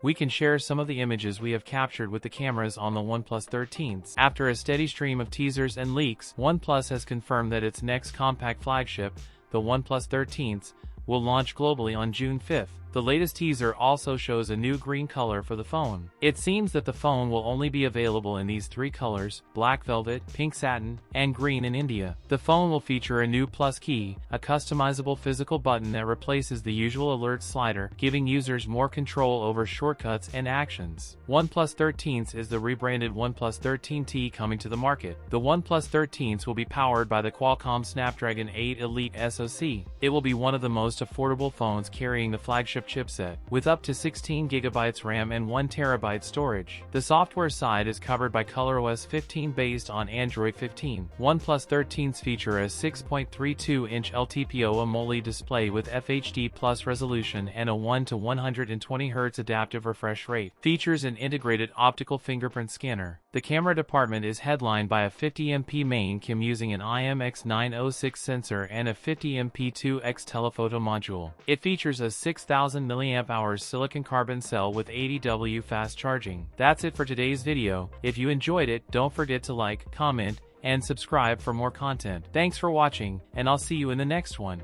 we can share some of the images we have captured with the cameras on the OnePlus 13s. After a steady stream of teasers and leaks, OnePlus has confirmed that its next compact flagship, the OnePlus 13s, will launch globally on June 5th. The latest teaser also shows a new green color for the phone. It seems that the phone will only be available in these three colors: black velvet, pink satin, and green in India. The phone will feature a new Plus key, a customizable physical button that replaces the usual alert slider, giving users more control over shortcuts and actions. OnePlus 13s is the rebranded OnePlus 13T coming to the market. The OnePlus 13s will be powered by the Qualcomm Snapdragon 8 Elite SoC. It will be one of the most affordable phones carrying the flagship chipset, with up to 16 GB RAM and 1 TB storage. The software side is covered by ColorOS 15 based on Android 15. OnePlus 13s feature a 6.32-inch LTPO AMOLED display with FHD Plus resolution and a 1 to 120 Hz adaptive refresh rate. Features an integrated optical fingerprint scanner. The camera department is headlined by a 50MP main cam using an IMX906 sensor and a 50MP 2X telephoto module. It features a 6,000 mAh silicon carbon cell with 80W fast charging. That's it for today's video. If you enjoyed it, don't forget to like, comment, and subscribe for more content. Thanks for watching, and I'll see you in the next one.